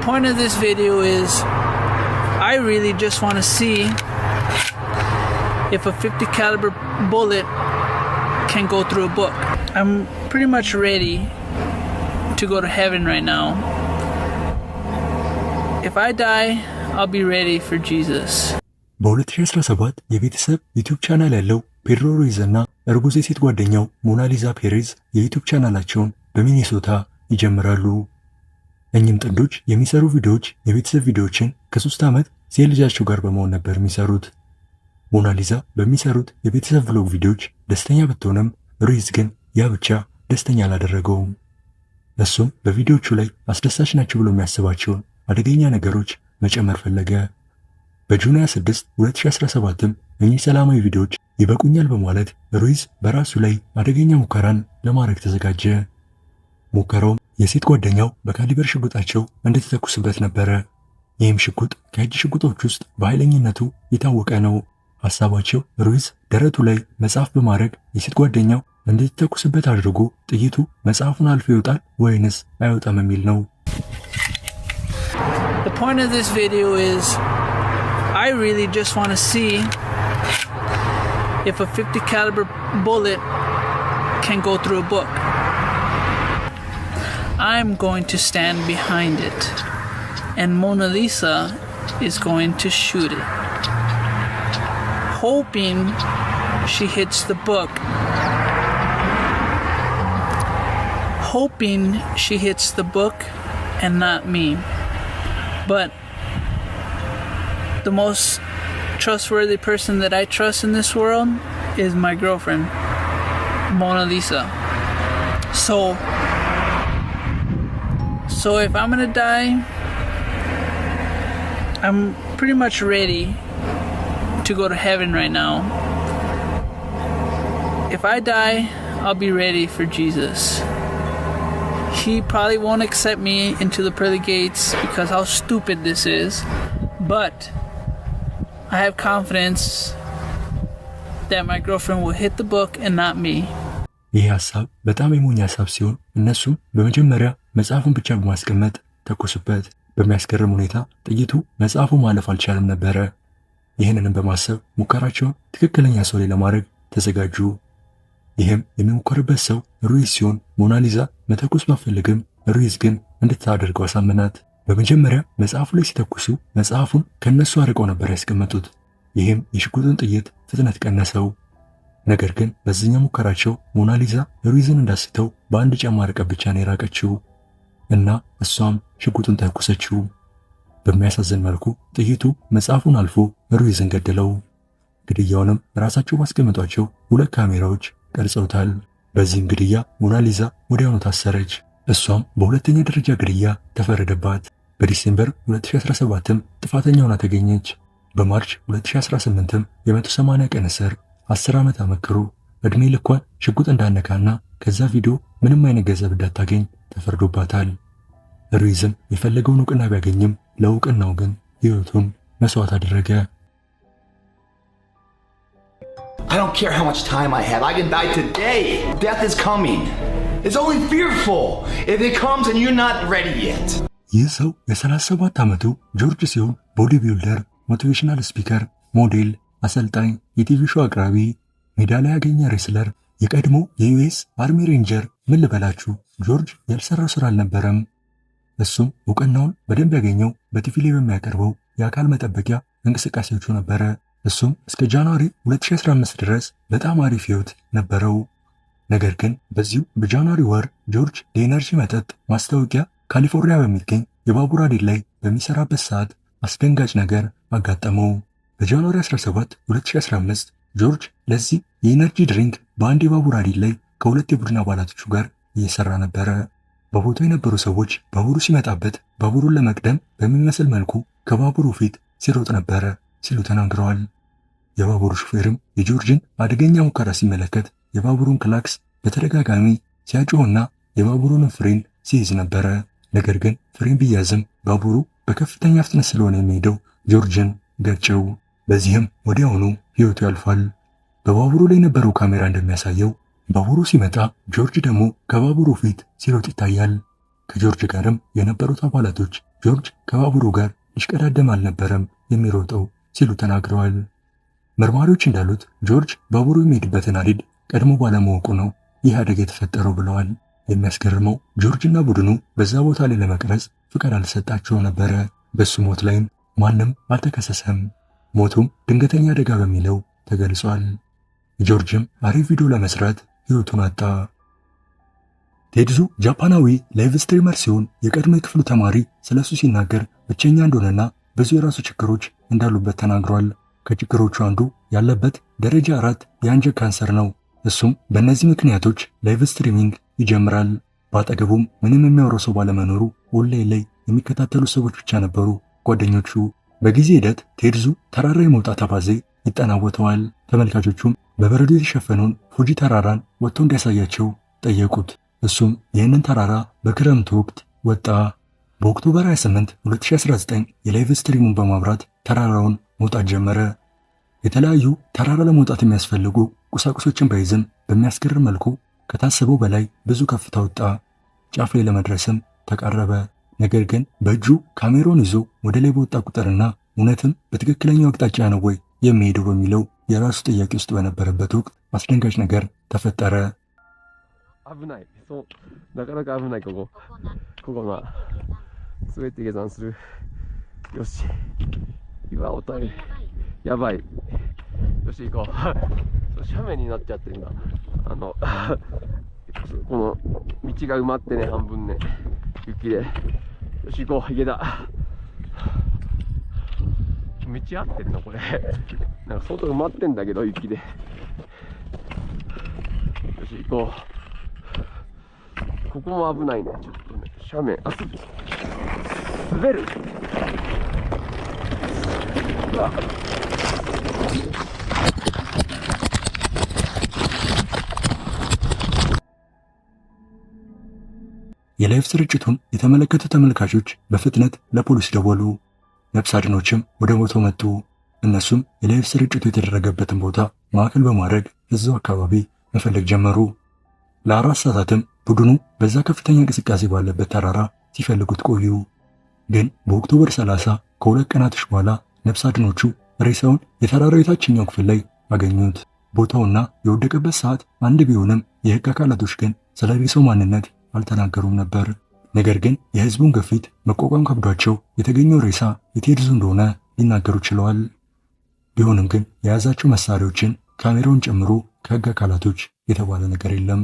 point of this video is I really just want to see if a 50 caliber bullet can go through a book. I'm pretty much ready to go to heaven right now. If I die, I'll be ready for Jesus. በ2017 የቤተሰብ ዩቲዩብ ቻናል ያለው ፔድሮ ሩይዝ እና እርጉዝ የሴት ጓደኛው ሞናሊዛ ፔሬዝ የዩቲዩብ ቻናላቸውን በሚኒሶታ ይጀምራሉ። እኚህም ጥንዶች የሚሰሩ ቪዲዮዎች የቤተሰብ ቪዲዮዎችን ከ3 ዓመት ሴት ልጃቸው ጋር በመሆን ነበር የሚሰሩት። ሞናሊዛ በሚሰሩት የቤተሰብ ቭሎግ ቪዲዮዎች ደስተኛ ብትሆንም ሩይዝ ግን ያ ብቻ ደስተኛ አላደረገውም። እሱም በቪዲዮዎቹ ላይ አስደሳች ናቸው ብሎ የሚያስባቸውን አደገኛ ነገሮች መጨመር ፈለገ። በጁን 26 2017 እኚህ ሰላማዊ ቪዲዮዎች ይበቁኛል በማለት ሩይዝ በራሱ ላይ አደገኛ ሙከራን ለማድረግ ተዘጋጀ። ሙከራውም የሴት ጓደኛው በካሊበር ሽጉጣቸው እንድትተኩስበት ነበረ። ይህም ሽጉጥ ከእጅ ሽጉጦች ውስጥ በኃይለኝነቱ የታወቀ ነው። ሐሳባቸው ሩይዝ ደረቱ ላይ መጽሐፍ በማድረግ የሴት ጓደኛው እንድትተኩስበት አድርጎ ጥይቱ መጽሐፉን አልፎ ይወጣል ወይንስ አይወጣም የሚል ነው። The point of this video is I really just want to see if a 50 caliber bullet can go through a book. I'm going to stand behind it and Mona Lisa is going to shoot it, hoping she hits the book, hoping she hits the book and not me. But the most trustworthy person that I trust in this world is my girlfriend, Mona Lisa. So if I'm gonna die, I'm pretty much ready to go to heaven right now. If I die, I'll be ready for Jesus. He probably won't accept me into the pearly gates because how stupid this is, but I have confidence that my girlfriend will hit the book and not me. ይህ ሐሳብ በጣም የሞኝ ሐሳብ ሲሆን እነሱም በመጀመሪያ መጽሐፉን ብቻ በማስቀመጥ ተኮሱበት። በሚያስገርም ሁኔታ ጥይቱ መጽሐፉ ማለፍ አልቻለም ነበረ። ይህንንም በማሰብ ሙከራቸውን ትክክለኛ ሰው ላይ ለማድረግ ተዘጋጁ። ይህም የሚሞከርበት ሰው ሩይዝ ሲሆን ሞናሊዛ መተኮስ ባፈልግም ሩይዝ ግን እንድታደርገው አሳመናት። በመጀመሪያ መጽሐፉ ላይ ሲተኩሱ መጽሐፉን ከነሱ አርቀው ነበር ያስቀመጡት። ይህም የሽጉጡን ጥይት ፍጥነት ቀነሰው። ነገር ግን በዚህኛው ሙከራቸው ሞናሊዛ ሩይዝን እንዳስተው በአንድ ጫማ ርቀት ብቻ ነው የራቀችው እና እሷም ሽጉጡን ተኩሰችው። በሚያሳዝን መልኩ ጥይቱ መጽሐፉን አልፎ ሩይዝን ገደለው። ግድያውንም ራሳቸው ባስቀመጧቸው 2 ካሜራዎች ቀርጸውታል። በዚህም ግድያ ሞናሊዛ ወዲያውኑ ታሰረች። እሷም በሁለተኛ ደረጃ ግድያ ተፈረደባት። በዲሴምበር 2017 ጥፋተኛ ሆና ተገኘች። በማርች 2018 የ180 ቀን እስር፣ 10 ዓመት አመክሮ፣ እድሜ ልኳን ሽጉጥ እንዳነካና ከዛ ቪዲዮ ምንም አይነት ገንዘብ እንዳታገኝ ተፈርዶባታል። ሩይዝም የፈለገውን እውቅና ቢያገኝም ለእውቅናው ግን ሕይወቱን መስዋዕት አደረገ። I don't care how much time I have. I can die today. Death is coming. It's only fearful if it comes and you're not ready yet. ይህ ሰው የ37 ዓመቱ ጆርጅ ሲሆን ቦዲ ቢልደር፣ ሞቲቬሽናል ስፒከር፣ ሞዴል፣ አሰልጣኝ፣ የቲቪ ሾው አቅራቢ፣ ሜዳሊያ ያገኘ ሬስለር፣ የቀድሞ የዩኤስ አርሚ ሬንጀር። ምን ልበላችሁ ጆርጅ ያልሰራው ስራ አልነበረም። እሱም እውቅናውን በደንብ ያገኘው በቲቪ ላይ በሚያቀርበው የአካል መጠበቂያ እንቅስቃሴዎቹ ነበረ። እሱም እስከ ጃንዋሪ 2015 ድረስ በጣም አሪፍ ህይወት ነበረው። ነገር ግን በዚሁ በጃንዋሪ ወር ጆርጅ የኤነርጂ መጠጥ ማስታወቂያ ካሊፎርኒያ በሚገኝ የባቡር ሐዲድ ላይ በሚሰራበት ሰዓት አስደንጋጭ ነገር አጋጠመው። በጃንዋሪ 17 2015 ጆርጅ ለዚህ የኤነርጂ ድሪንክ በአንድ የባቡር ሐዲድ ላይ ከ2 የቡድን አባላቶቹ ጋር እየሰራ ነበረ። በቦታው የነበሩ ሰዎች ባቡሩ ሲመጣበት ባቡሩን ለመቅደም በሚመስል መልኩ ከባቡሩ ፊት ሲሮጥ ነበረ ሲሉ ተናግረዋል። የባቡሩ ሹፌርም የጆርጅን አደገኛ ሙከራ ሲመለከት የባቡሩን ክላክስ በተደጋጋሚ ሲያጮህና የባቡሩን ፍሬን ሲይዝ ነበረ። ነገር ግን ፍሬን ቢያዝም ባቡሩ በከፍተኛ ፍጥነት ስለሆነ የሚሄደው ጆርጅን ገጨው። በዚህም ወዲያውኑ ሕይወቱ ያልፋል። በባቡሩ ላይ የነበረው ካሜራ እንደሚያሳየው ባቡሩ ሲመጣ ጆርጅ ደግሞ ከባቡሩ ፊት ሲሮጥ ይታያል። ከጆርጅ ጋርም የነበሩት አባላቶች ጆርጅ ከባቡሩ ጋር ይሽቀዳደም አልነበረም የሚሮጠው ሲሉ ተናግረዋል። መርማሪዎች እንዳሉት ጆርጅ ባቡሩ የሚሄድበትን ሐዲድ ቀድሞ ባለማወቁ ነው ይህ አደጋ የተፈጠረው ብለዋል። የሚያስገርመው ጆርጅና ቡድኑ በዛ ቦታ ላይ ለመቅረጽ ፍቃድ አልሰጣቸው ነበረ። በሱ ሞት ላይም ማንም አልተከሰሰም። ሞቱም ድንገተኛ አደጋ በሚለው ተገልጿል። ጆርጅም አሪፍ ቪዲዮ ለመስራት ሕይወቱን አጣ። ቴድዙ ጃፓናዊ ላይቭ ስትሪመር ሲሆን የቀድሞ የክፍሉ ተማሪ ስለሱ ሲናገር ብቸኛ እንደሆነና ብዙ የራሱ ችግሮች እንዳሉበት ተናግሯል። ከችግሮቹ አንዱ ያለበት ደረጃ 4 የአንጀት ካንሰር ነው። እሱም በእነዚህ ምክንያቶች ላይቭ ስትሪሚንግ ይጀምራል። በአጠገቡም ምንም የሚያወራው ሰው ባለመኖሩ ኦንላይን ላይ የሚከታተሉ ሰዎች ብቻ ነበሩ ጓደኞቹ። በጊዜ ሂደት ቴድዙ ተራራ የመውጣት አባዜ ይጠናወተዋል። ተመልካቾቹም በበረዶ የተሸፈነውን ፉጂ ተራራን ወጥቶ እንዲያሳያቸው ጠየቁት። እሱም ይህንን ተራራ በክረምቱ ወቅት ወጣ። በኦክቶበር 28 2019 የላይቭ ስትሪሙን በማብራት ተራራውን መውጣት ጀመረ። የተለያዩ ተራራ ለመውጣት የሚያስፈልጉ ቁሳቁሶችን በይዝም በሚያስገርም መልኩ ከታሰበው በላይ ብዙ ከፍታ ወጣ። ጫፍ ላይ ለመድረስም ተቃረበ። ነገር ግን በእጁ ካሜራውን ይዞ ወደ ላይ በወጣ ቁጥርና እውነትም በትክክለኛው አቅጣጫ ነው ወይ የሚሄደው በሚለው የራሱ ጥያቄ ውስጥ በነበረበት ወቅት አስደንጋጭ ነገር ተፈጠረ። 危ない。そう。なかなか危ない、ここ。ここが、滑って下山する。よし。岩を耐える。やばい。よし、行こう。斜面になっちゃってんだ。この道が埋まってね、半分ね。雪で。よし、行こう。池だ。道合ってんのこれ。なんか相当埋まってんだけど、雪で。よし、行こう。ここも危ないね。ちょっとね、斜面。滑る。うわ。የላይቭ ስርጭቱን የተመለከቱ ተመልካቾች በፍጥነት ለፖሊስ ደወሉ። ነፍስ አድኖችም ወደ ቦታው መጡ። እነሱም የላይቭ ስርጭቱ የተደረገበትን ቦታ ማዕከል በማድረግ እዛው አካባቢ መፈለግ ጀመሩ። ለ4 ሰዓታትም ቡድኑ በዛ ከፍተኛ እንቅስቃሴ ባለበት ተራራ ሲፈልጉት ቆዩ። ግን በኦክቶበር 30 ከ2 ቀናቶች በኋላ ነፍስ አድኖቹ ሬሳውን የተራራው የታችኛው ክፍል ላይ አገኙት። ቦታውና የወደቀበት ሰዓት አንድ ቢሆንም የሕግ አካላቶች ግን ስለ ሬሳው ማንነት አልተናገሩም ነበር። ነገር ግን የህዝቡን ግፊት መቋቋም ከብዷቸው የተገኘው ሬሳ የቴድዙ እንደሆነ ሊናገሩ ችለዋል። ቢሆንም ግን የያዛቸው መሳሪያዎችን ካሜራውን ጨምሮ ከሕግ አካላቶች የተባለ ነገር የለም።